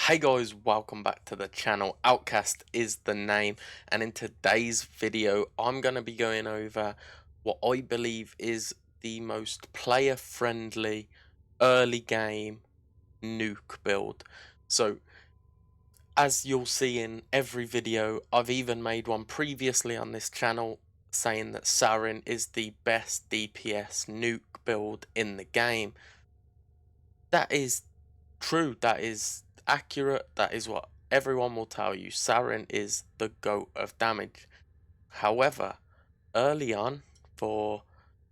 Hey guys, welcome back to the channel. Outcast is the name, and in today's video I'm going to be going over what I believe is the most player friendly early game nuke build. So as you'll see in every video, I've even made one previously on this channel saying that Sarin is the best DPS nuke build in the game. That is true, that is accurate, that is what everyone will tell you. Sarin is the GOAT of damage. However, early on, for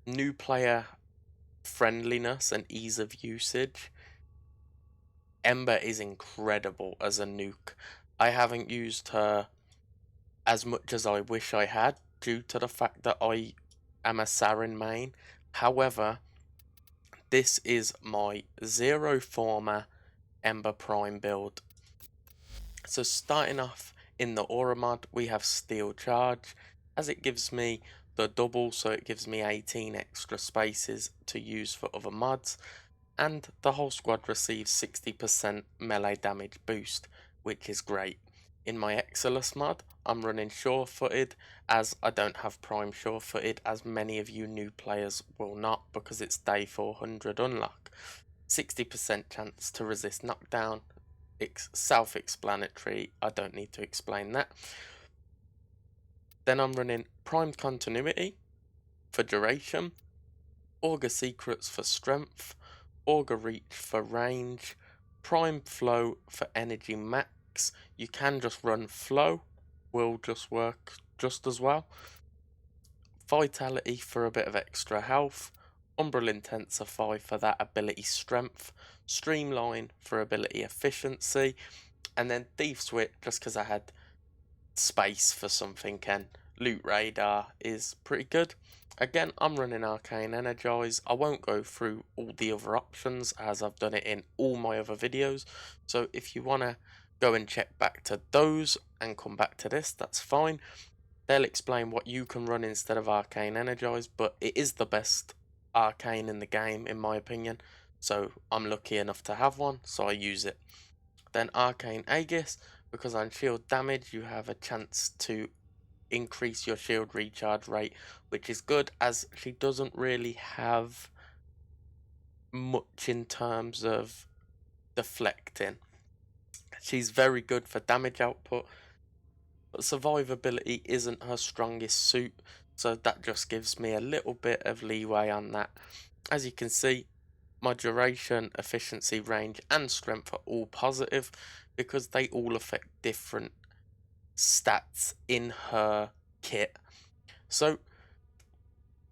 new player friendliness and ease of usage, Ember is incredible as a nuke. I haven't used her as much as I wish I had due to the fact that I am a Sarin main. However, this is my Zero Former Ember Prime build. So starting off in the aura mod, we have Steel Charge, as it gives me the double, so it gives me 18 extra spaces to use for other mods, and the whole squad receives 60% melee damage boost, which is great. In my Exilus mod, I'm running Sure-Footed, as I don't have Prime Sure-Footed, as many of you new players will not, because it's day 400 unlock. 60% chance to resist knockdown. It's self-explanatory, I don't need to explain that. Then I'm running Prime Continuity for duration, Augur Secrets for strength, Augur Reach for range, Prime Flow for energy max. You can just run Flow, will just work just as well. Vitality for a bit of extra health, Umbral Intensify for that ability strength, Streamline for ability efficiency, and then Thief Switch just because I had space for something, and Loot Radar is pretty good. Again, I'm running Arcane Energize. I won't go through all the other options as I've done it in all my other videos, so if you want to go and check back to those and come back to this, that's fine. They'll explain what you can run instead of Arcane Energize, but it is the best Arcane in the game in my opinion, so I'm lucky enough to have one, so I use it. Then Arcane Aegis, because on shield damage you have a chance to increase your shield recharge rate, which is good as she doesn't really have much in terms of deflecting. She's very good for damage output, but survivability isn't her strongest suit, so that just gives me a little bit of leeway on that. As you can see, my duration, efficiency, range and strength are all positive because they all affect different stats in her kit. So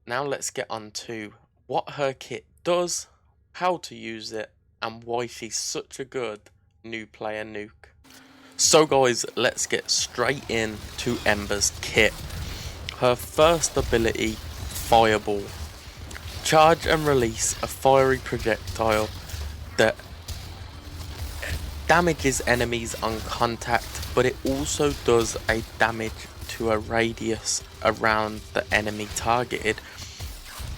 now let's get on to what her kit does, how to use it, and why she's such a good new player nuke. So guys, let's get straight in to Ember's kit. Her first ability, Fireball. Charge and release a fiery projectile that damages enemies on contact, but it also does a damage to a radius around the enemy targeted.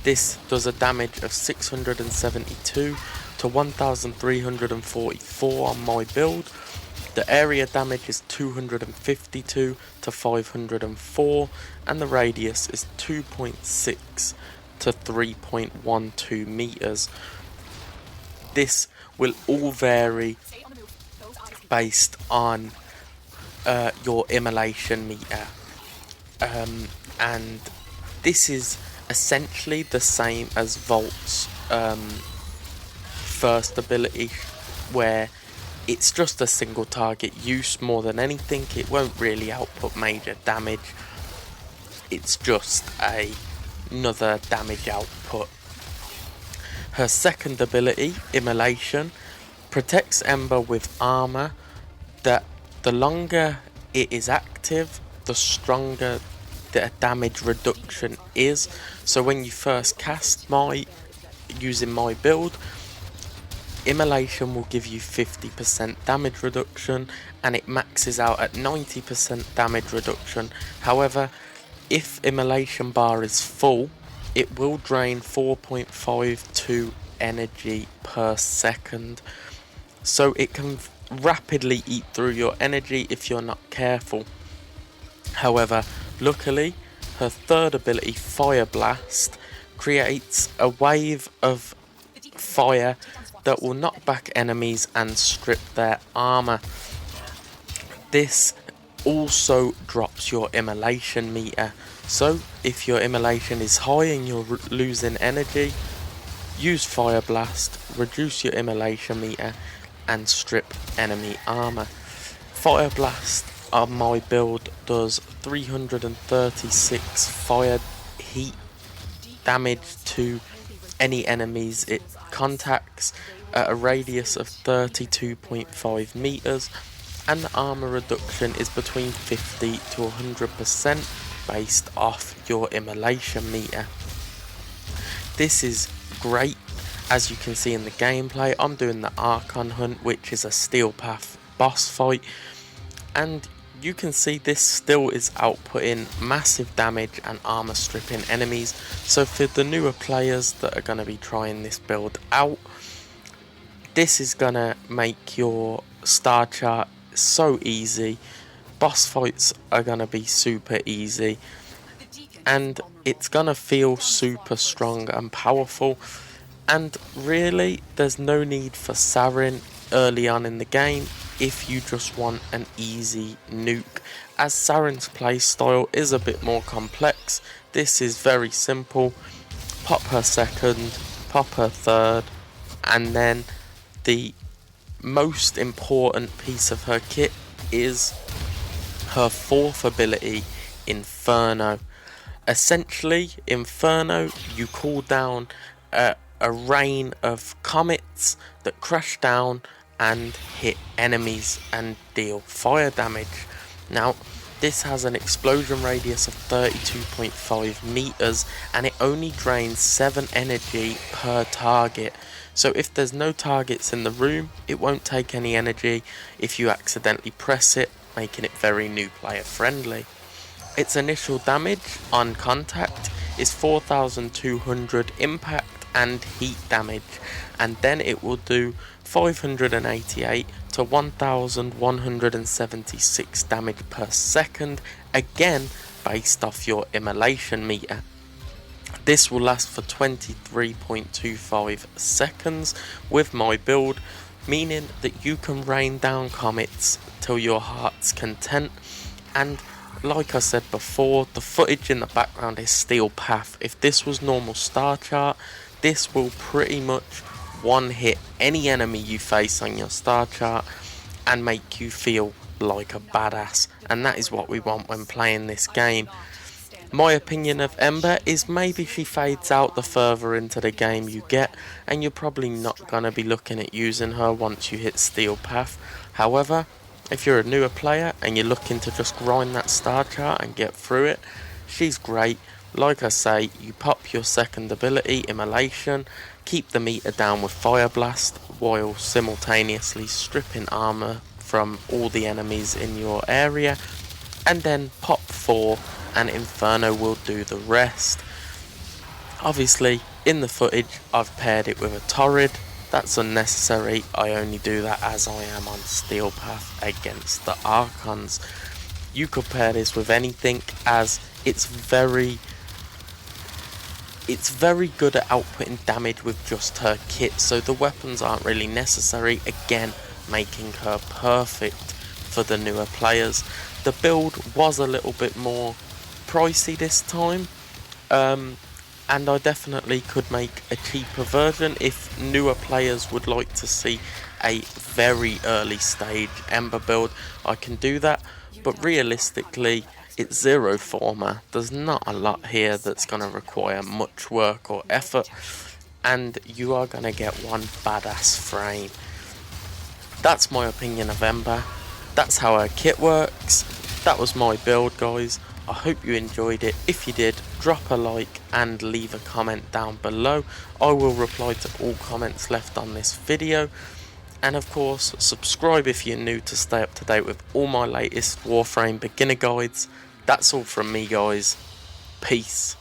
This does a damage of 672 to 1344 on my build. The area damage is 252 to 504, and the radius is 2.6 to 3.12 meters. This will all vary based on your immolation meter, and this is essentially the same as Volt's first ability, where it's just a single target use more than anything. It won't really output major damage, it's just another damage output. Her second ability, Immolation, protects Ember with armor that the longer it is active, the stronger the damage reduction is. So when you first cast using my build, Immolation will give you 50% damage reduction, and it maxes out at 90% damage reduction. However, if Immolation bar is full, it will drain 4.52 energy per second. So it can rapidly eat through your energy if you're not careful. However, luckily, her third ability, Fire Blast, creates a wave of fire that will knock back enemies and strip their armor. This also drops your immolation meter, so if your immolation is high and you're losing energy, use Fire Blast, reduce your immolation meter and strip enemy armor. Fire Blast on my build does 336 fire heat damage to any enemies it contacts at a radius of 32.5 meters, and the armor reduction is between 50 to 100% based off your immolation meter. This is great. As you can see in the gameplay, I'm doing the Archon Hunt, which is a Steel Path boss fight, and you can see this still is outputting massive damage and armor stripping enemies. So for the newer players that are going to be trying this build out, this is going to make your star chart so easy. Boss fights are going to be super easy, and it's going to feel super strong and powerful. And really, there's no need for Sarin early on in the game if you just want an easy nuke, as Sarin's playstyle is a bit more complex. This is very simple. Pop her second, pop her third, and then the most important piece of her kit is her fourth ability, Inferno. Essentially, Inferno, you call down a rain of comets that crash down and hit enemies and deal fire damage. Now, this has an explosion radius of 32.5 meters, and it only drains 7 energy per target. So if there's no targets in the room, it won't take any energy if you accidentally press it, making it very new player friendly. Its initial damage on contact is 4,200 impact and heat damage, and then it will do 588 to 1,176 damage per second, again based off your immolation meter. This will last for 23.25 seconds with my build, meaning that you can rain down comets till your heart's content. And like I said before, the footage in the background is Steel Path. If this was normal star chart, this will pretty much one hit any enemy you face on your star chart and make you feel like a badass, and that is what we want when playing this game. My opinion of Ember is maybe she fades out the further into the game you get, and you're probably not going to be looking at using her once you hit Steel Path. However, if you're a newer player and you're looking to just grind that star chart and get through it, she's great. Like I say, you pop your second ability, Immolation, keep the meter down with Fire Blast while simultaneously stripping armor from all the enemies in your area, and then pop 4 and Inferno will do the rest. Obviously, in the footage I've paired it with a Torrid. That's unnecessary, I only do that as I am on Steel Path against the Archons. You could pair this with anything, as it's very good at outputting damage with just her kit, so the weapons aren't really necessary, again making her perfect for the newer players. The build was a little bit more pricey this time, and I definitely could make a cheaper version if newer players would like to see a very early stage Ember build. I can do that, but realistically it's zero former. There's not a lot here that's going to require much work or effort, and you are going to get one badass frame. That's my opinion of Ember. That's how her kit works. That was my build, guys. I hope you enjoyed it. If you did, drop a like and leave a comment down below. I will reply to all comments left on this video. And of course, subscribe if you're new to stay up to date with all my latest Warframe beginner guides. That's all from me, guys. Peace.